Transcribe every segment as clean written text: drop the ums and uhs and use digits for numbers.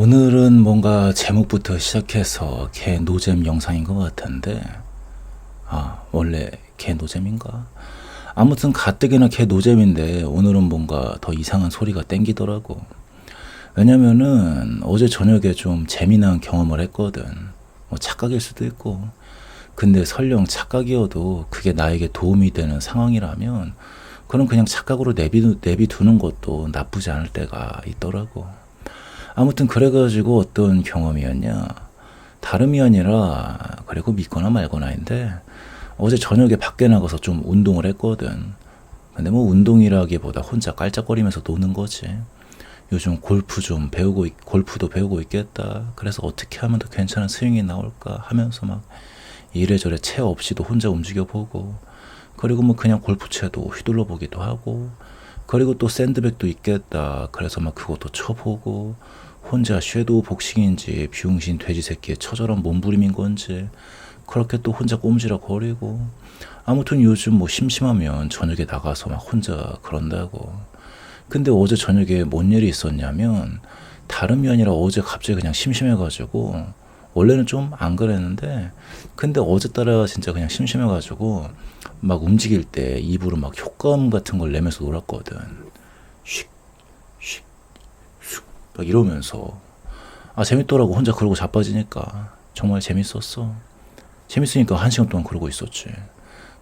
오늘은 뭔가 제목부터 시작해서 개 노잼 영상인 것 같은데, 원래 개 노잼인가? 아무튼 가뜩이나 개 노잼인데 오늘은 뭔가 더 이상한 소리가 땡기더라고. 왜냐면은 어제 저녁에 좀 재미난 경험을 했거든. 뭐 착각일 수도 있고. 근데 설령 착각이어도 그게 나에게 도움이 되는 상황이라면 그럼 그냥 착각으로 내비두는 것도 나쁘지 않을 때가 있더라고. 아무튼 그래가지고 어떤 경험이었냐, 다름이 아니라, 그리고 믿거나 말거나인데 어제 저녁에 밖에 나가서 좀 운동을 했거든. 근데 뭐 운동이라기보다 혼자 깔짝거리면서 노는 거지. 요즘 골프도 배우고 있겠다. 그래서 어떻게 하면 더 괜찮은 스윙이 나올까 하면서 막 이래저래 채 없이도 혼자 움직여 보고, 그리고 뭐 그냥 골프채도 휘둘러 보기도 하고, 그리고 또 샌드백도 있겠다. 그래서 막 그것도 쳐보고, 혼자 섀도우 복싱인지 비용신 돼지 새끼의 처절한 몸부림인 건지 그렇게 또 혼자 꼼지락 거리고. 아무튼 요즘 뭐 심심하면 저녁에 나가서 막 혼자 그런다고. 근데 어제 저녁에 뭔 일이 있었냐면, 다름이 아니라 어제 갑자기 그냥 심심해가지고, 원래는 좀 안 그랬는데 근데 어제따라 진짜 그냥 심심해가지고 막 움직일 때 입으로 막 효과음 같은 걸 내면서 놀았거든. 슉, 슉, 슉, 막 이러면서. 재밌더라고. 혼자 그러고 자빠지니까. 정말 재밌었어. 재밌으니까 1시간 동안 그러고 있었지.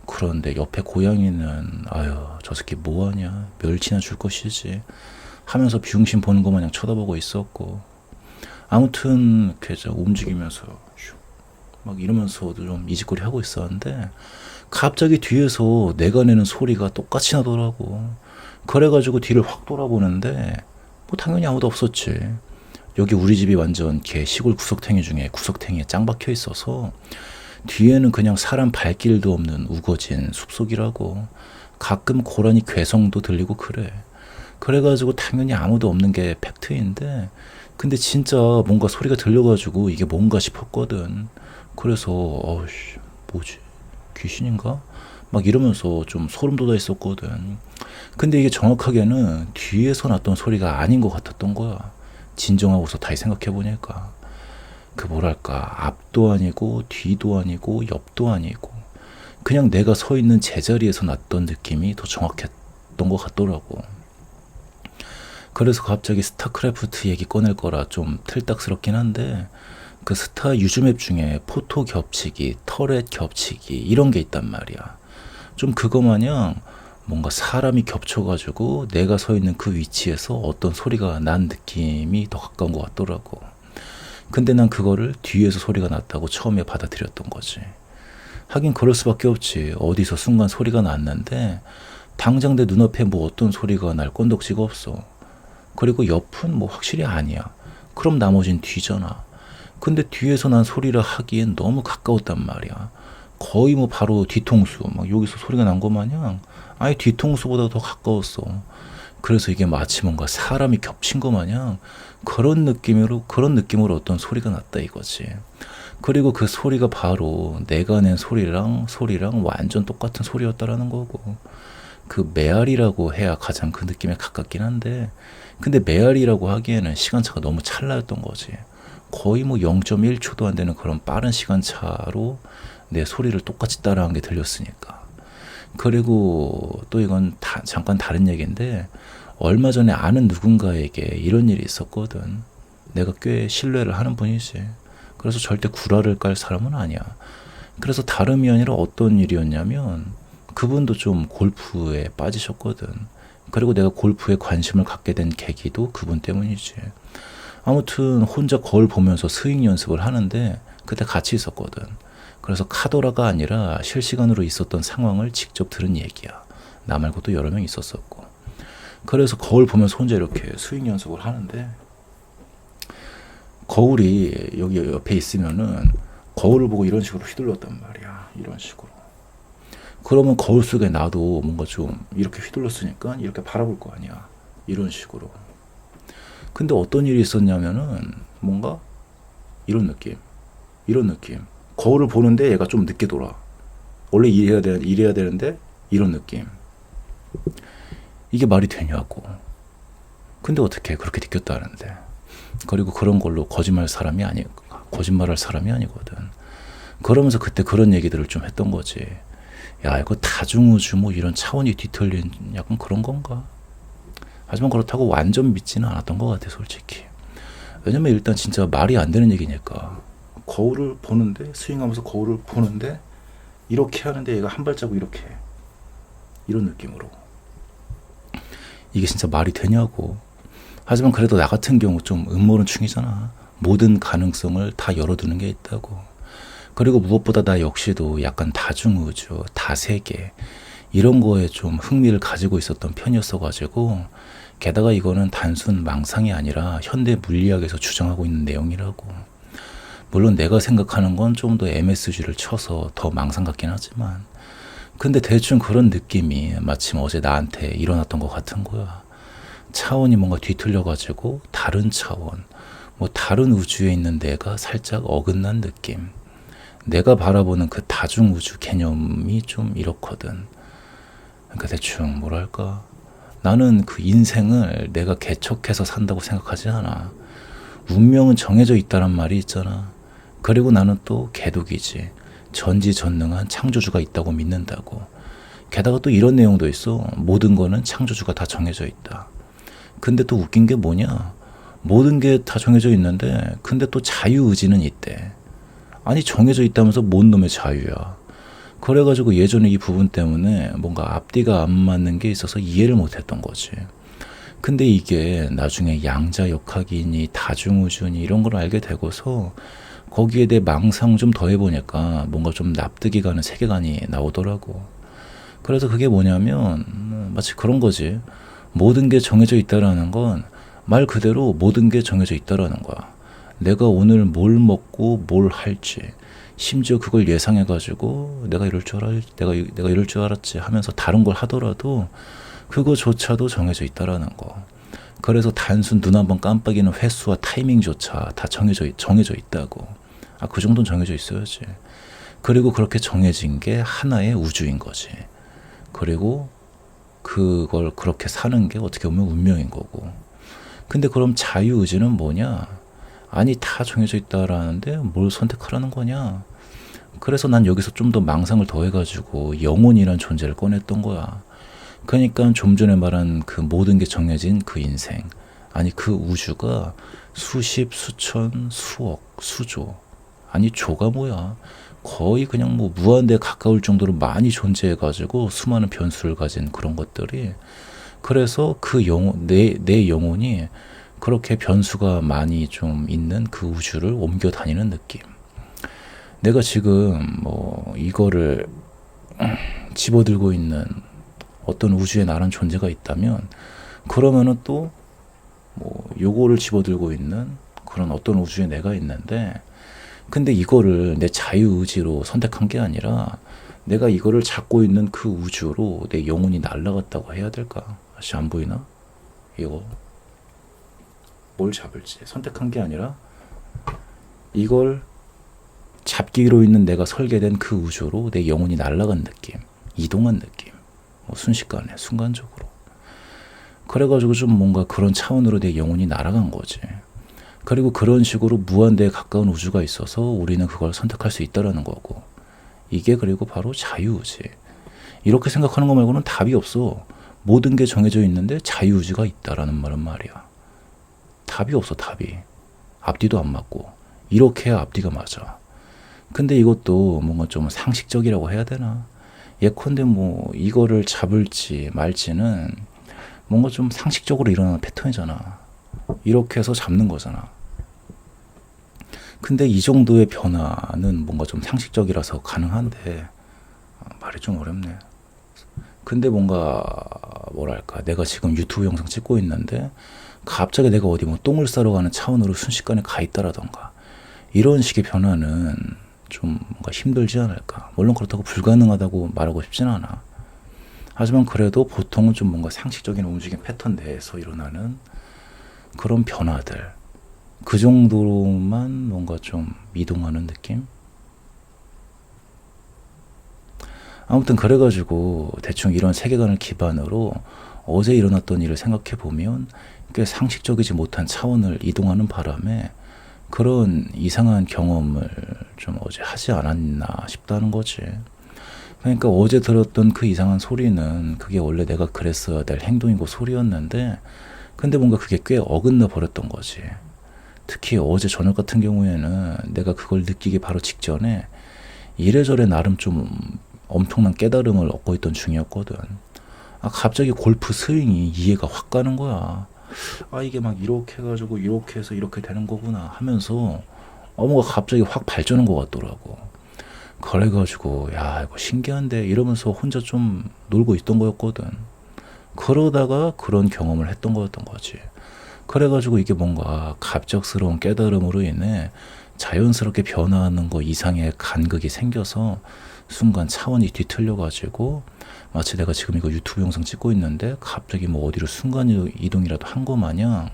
그런데 옆에 고양이는 아유 저 새끼 뭐하냐, 멸치나 줄 것이지 하면서 비용신 보는 것 마냥 쳐다보고 있었고. 아무튼 계속 움직이면서 막 이러면서도 좀 이짓거리 하고 있었는데 갑자기 뒤에서 내가 내는 소리가 똑같이 나더라고. 그래가지고 뒤를 확 돌아보는데 뭐 당연히 아무도 없었지. 여기 우리 집이 완전 개 시골 구석탱이 중에 구석탱이에 짱 박혀 있어서 뒤에는 그냥 사람 발길도 없는 우거진 숲속이라고. 가끔 고라니 괴성도 들리고 그래. 그래가지고 당연히 아무도 없는 게 팩트인데, 근데 진짜 뭔가 소리가 들려가지고 이게 뭔가 싶었거든. 그래서 어이씨 뭐지, 귀신인가? 막 이러면서 좀 소름 돋아 있었거든. 근데 이게 정확하게는 뒤에서 났던 소리가 아닌 것 같았던 거야. 진정하고서 다시 생각해보니까 그 뭐랄까, 앞도 아니고 뒤도 아니고 옆도 아니고 그냥 내가 서 있는 제자리에서 났던 느낌이 더 정확했던 것 같더라고. 그래서 갑자기 스타크래프트 얘기 꺼낼 거라 좀 틀딱스럽긴 한데, 그 스타 유즈맵 중에 포토 겹치기, 터렛 겹치기 이런 게 있단 말이야. 좀 그거 마냥 뭔가 사람이 겹쳐가지고 내가 서 있는 그 위치에서 어떤 소리가 난 느낌이 더 가까운 것 같더라고. 근데 난 그거를 뒤에서 소리가 났다고 처음에 받아들였던 거지. 하긴 그럴 수밖에 없지. 어디서 순간 소리가 났는데 당장 내 눈앞에 뭐 어떤 소리가 날 건덕지가 없어. 그리고 옆은 뭐 확실히 아니야. 그럼 나머진 뒤잖아. 근데 뒤에서 난 소리를 하기엔 너무 가까웠단 말이야. 거의 뭐 바로 뒤통수, 막 여기서 소리가 난 거 마냥 아예 뒤통수보다 더 가까웠어. 그래서 이게 마치 뭔가 사람이 겹친 거 마냥 그런 느낌으로 어떤 소리가 났다 이거지. 그리고 그 소리가 바로 내가 낸 소리랑 완전 똑같은 소리였다라는 거고. 그 메아리라고 해야 가장 그 느낌에 가깝긴 한데, 근데 메아리라고 하기에는 시간차가 너무 찰나였던 거지. 거의 뭐 0.1초도 안 되는 그런 빠른 시간차로 내 소리를 똑같이 따라한 게 들렸으니까. 그리고 또 이건 잠깐 다른 얘기인데, 얼마 전에 아는 누군가에게 이런 일이 있었거든. 내가 꽤 신뢰를 하는 분이지. 그래서 절대 구라를 깔 사람은 아니야. 그래서 다름이 아니라 어떤 일이었냐면, 그분도 좀 골프에 빠지셨거든. 그리고 내가 골프에 관심을 갖게 된 계기도 그분 때문이지. 아무튼 혼자 거울 보면서 스윙 연습을 하는데 그때 같이 있었거든. 그래서 카더라가 아니라 실시간으로 있었던 상황을 직접 들은 얘기야. 나 말고도 여러 명 있었었고. 그래서 거울 보면서 혼자 이렇게 스윙 연습을 하는데, 거울이 여기 옆에 있으면은 거울을 보고 이런 식으로 휘둘렀단 말이야. 이런 식으로. 그러면 거울 속에 나도 뭔가 좀 이렇게 휘둘렀으니까 이렇게 바라볼 거 아니야. 이런 식으로. 근데 어떤 일이 있었냐면은 뭔가 이런 느낌. 거울을 보는데 얘가 좀 늦게 돌아. 원래 이래야 되는데 이런 느낌. 이게 말이 되냐고. 근데 어떻게 그렇게 느꼈다는데. 그리고 그런 걸로 거짓말할 사람이 아니거든. 그러면서 그때 그런 얘기들을 좀 했던 거지. 야, 이거 다중우주 뭐 이런 차원이 뒤틀린 약간 그런 건가? 하지만 그렇다고 완전 믿지는 않았던 것 같아, 솔직히. 왜냐면 일단 진짜 말이 안 되는 얘기니까. 거울을 보는데, 스윙하면서 거울을 보는데 이렇게 하는데 얘가 한 발자국 이렇게 해. 이런 느낌으로. 이게 진짜 말이 되냐고. 하지만 그래도 나 같은 경우 좀 음모론충이잖아. 모든 가능성을 다 열어두는 게 있다고. 그리고 무엇보다 나 역시도 약간 다중우주, 다세계 이런 거에 좀 흥미를 가지고 있었던 편이었어가지고, 게다가 이거는 단순 망상이 아니라 현대 물리학에서 주장하고 있는 내용이라고. 물론 내가 생각하는 건 좀 더 MSG를 쳐서 더 망상 같긴 하지만, 근데 대충 그런 느낌이 마침 어제 나한테 일어났던 것 같은 거야. 차원이 뭔가 뒤틀려가지고 다른 차원, 뭐 다른 우주에 있는 내가 살짝 어긋난 느낌. 내가 바라보는 그 다중우주 개념이 좀 이렇거든. 그러니까 대충 뭐랄까, 나는 그 인생을 내가 개척해서 산다고 생각하지 않아. 운명은 정해져 있다란 말이 있잖아. 그리고 나는 또 개독이지. 전지전능한 창조주가 있다고 믿는다고. 게다가 또 이런 내용도 있어. 모든 거는 창조주가 다 정해져 있다. 근데 또 웃긴 게 뭐냐, 모든 게 다 정해져 있는데 근데 또 자유의지는 있대. 아니, 정해져 있다면서 뭔 놈의 자유야. 그래가지고 예전에 이 부분 때문에 뭔가 앞뒤가 안 맞는 게 있어서 이해를 못했던 거지. 근데 이게 나중에 양자역학이니 다중우주니 이런 걸 알게 되고서 거기에 대해 망상 좀 더해보니까 뭔가 좀 납득이 가는 세계관이 나오더라고. 그래서 그게 뭐냐면 마치 그런 거지. 모든 게 정해져 있다라는 건 말 그대로 모든 게 정해져 있다라는 거야. 내가 오늘 뭘 먹고 뭘 할지, 심지어 그걸 예상해가지고 내가 이럴 줄 알았지 하면서 다른 걸 하더라도 그거조차도 정해져 있다라는 거. 그래서 단순 눈 한번 깜빡이는 횟수와 타이밍조차 다 정해져 있다고. 아, 그 정도는 정해져 있어야지. 그리고 그렇게 정해진 게 하나의 우주인 거지. 그리고 그걸 그렇게 사는 게 어떻게 보면 운명인 거고. 근데 그럼 자유의지는 뭐냐? 아니, 다 정해져 있다라는데 뭘 선택하라는 거냐? 그래서 난 여기서 좀 더 망상을 더해가지고 영혼이란 존재를 꺼냈던 거야. 그러니까 좀 전에 말한 그 모든 게 정해진 그 인생, 아니 그 우주가 수십, 수천, 수억, 수조, 아니 조가 뭐야, 거의 그냥 뭐 무한대에 가까울 정도로 많이 존재해가지고 수많은 변수를 가진 그런 것들이, 그래서 그 내 영혼이 그렇게 변수가 많이 좀 있는 그 우주를 옮겨 다니는 느낌. 내가 지금 뭐 이거를 집어들고 있는 어떤 우주에 나란 존재가 있다면, 그러면은 또 뭐 요거를 집어들고 있는 그런 어떤 우주에 내가 있는데, 근데 이거를 내 자유의지로 선택한 게 아니라 내가 이거를 잡고 있는 그 우주로 내 영혼이 날아갔다고 해야 될까? 다시 안 보이나? 이거 뭘 잡을지 선택한 게 아니라 이걸 잡기로 있는 내가 설계된 그 우주로 내 영혼이 날아간 느낌, 이동한 느낌, 뭐 순식간에 순간적으로. 그래가지고 좀 뭔가 그런 차원으로 내 영혼이 날아간 거지. 그리고 그런 식으로 무한대에 가까운 우주가 있어서 우리는 그걸 선택할 수 있다라는 거고. 이게 그리고 바로 자유의지. 이렇게 생각하는 거 말고는 답이 없어. 모든 게 정해져 있는데 자유의지가 있다라는 말은 말이야. 답이 없어, 답이. 앞뒤도 안 맞고. 이렇게 해야 앞뒤가 맞아. 근데 이것도 뭔가 좀 상식적이라고 해야 되나? 예컨대 뭐 이거를 잡을지 말지는 뭔가 좀 상식적으로 일어나는 패턴이잖아. 이렇게 해서 잡는 거잖아. 근데 이 정도의 변화는 뭔가 좀 상식적이라서 가능한데, 말이 좀 어렵네. 근데 뭔가 뭐랄까, 내가 지금 유튜브 영상 찍고 있는데 갑자기 내가 어디 뭐 똥을 싸러 가는 차원으로 순식간에 가 있다라던가, 이런 식의 변화는 좀 뭔가 힘들지 않을까. 물론 그렇다고 불가능하다고 말하고 싶진 않아. 하지만 그래도 보통은 좀 뭔가 상식적인 움직임 패턴 내에서 일어나는 그런 변화들, 그 정도로만 뭔가 좀 이동하는 느낌? 아무튼 그래가지고 대충 이런 세계관을 기반으로 어제 일어났던 일을 생각해 보면 꽤 상식적이지 못한 차원을 이동하는 바람에 그런 이상한 경험을 좀 어제 하지 않았나 싶다는 거지. 그러니까 어제 들었던 그 이상한 소리는 그게 원래 내가 그랬어야 될 행동이고 소리였는데, 근데 뭔가 그게 꽤 어긋나 버렸던 거지. 특히 어제 저녁 같은 경우에는 내가 그걸 느끼기 바로 직전에 이래저래 나름 좀 엄청난 깨달음을 얻고 있던 중이었거든. 갑자기 골프 스윙이 이해가 확 가는 거야. 이게 막 이렇게 해가지고 이렇게 해서 이렇게 되는 거구나 하면서 뭔가 갑자기 확 발전한 것 같더라고. 그래가지고 야 이거 신기한데 이러면서 혼자 좀 놀고 있던 거였거든. 그러다가 그런 경험을 했던 거였던 거지. 그래가지고 이게 뭔가 갑작스러운 깨달음으로 인해 자연스럽게 변화하는 거 이상의 간극이 생겨서 순간 차원이 뒤틀려가지고 마치 내가 지금 이거 유튜브 영상 찍고 있는데 갑자기 뭐 어디로 순간 이동이라도 한 거 마냥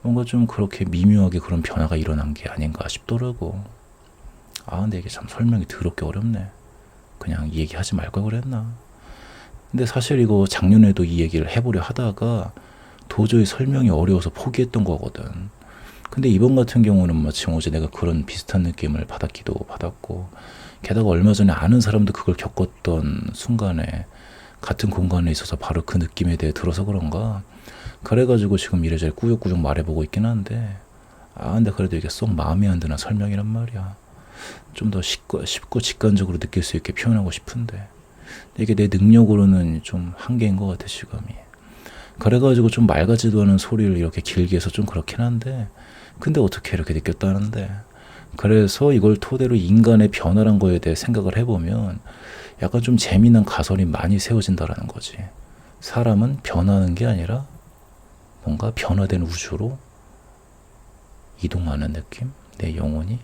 뭔가 좀 그렇게 미묘하게 그런 변화가 일어난 게 아닌가 싶더라고. 근데 이게 참 설명이 더럽게 어렵네. 그냥 이 얘기 하지 말 걸 그랬나. 근데 사실 이거 작년에도 이 얘기를 해보려 하다가 도저히 설명이 어려워서 포기했던 거거든. 근데 이번 같은 경우는 마침 어제 내가 그런 비슷한 느낌을 받았기도 받았고, 게다가 얼마 전에 아는 사람도 그걸 겪었던 순간에 같은 공간에 있어서 바로 그 느낌에 대해 들어서 그런가. 그래가지고 지금 이래저래 꾸역꾸역 말해보고 있긴 한데, 근데 그래도 이게 쏙 마음에 안 드는 설명이란 말이야. 좀 더 쉽고 직관적으로 느낄 수 있게 표현하고 싶은데 이게 내 능력으로는 좀 한계인 것 같아 지금이. 그래가지고 좀 맑아지도 않은 소리를 이렇게 길게 해서 좀 그렇긴 한데, 근데 어떻게 이렇게 느꼈다는데. 그래서 이걸 토대로 인간의 변화란 거에 대해 생각을 해보면 약간 좀 재미난 가설이 많이 세워진다라는 거지. 사람은 변하는 게 아니라 뭔가 변화된 우주로 이동하는 느낌? 내 영혼이?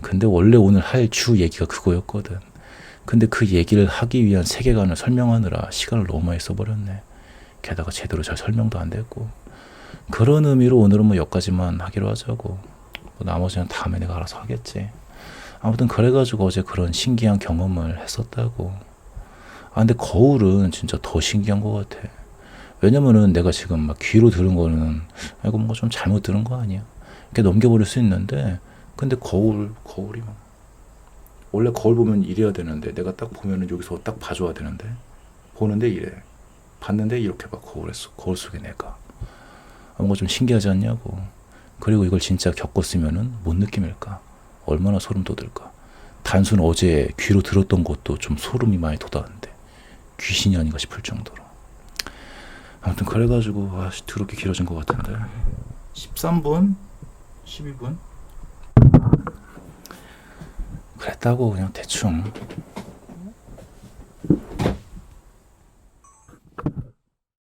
근데 원래 오늘 할 주 얘기가 그거였거든. 근데 그 얘기를 하기 위한 세계관을 설명하느라 시간을 너무 많이 써버렸네. 게다가 제대로 잘 설명도 안 됐고. 그런 의미로 오늘은 뭐 여기까지만 하기로 하자고. 뭐 나머지는 다음에 내가 알아서 하겠지. 아무튼 그래가지고 어제 그런 신기한 경험을 했었다고. 근데 거울은 진짜 더 신기한 것 같아. 왜냐면은 내가 지금 막 귀로 들은 거는 이거 뭔가 좀 잘못 들은 거 아니야? 이렇게 넘겨버릴 수 있는데, 근데 거울이 막 원래 거울 보면 이래야 되는데 내가 딱 보면은 여기서 딱 봐줘야 되는데 보는데 이래. 봤는데 이렇게 봐. 거울 속에 내가. 뭔가 좀 신기하지 않냐고. 그리고 이걸 진짜 겪었으면은 뭔 느낌일까? 얼마나 소름 돋을까? 단순 어제 귀로 들었던 것도 좀 소름이 많이 돋았는데 귀신이 아닌가 싶을 정도로. 아무튼 그래가지고 더럽게 길어진 것 같은데 13분? 12분? 그랬다고 그냥 대충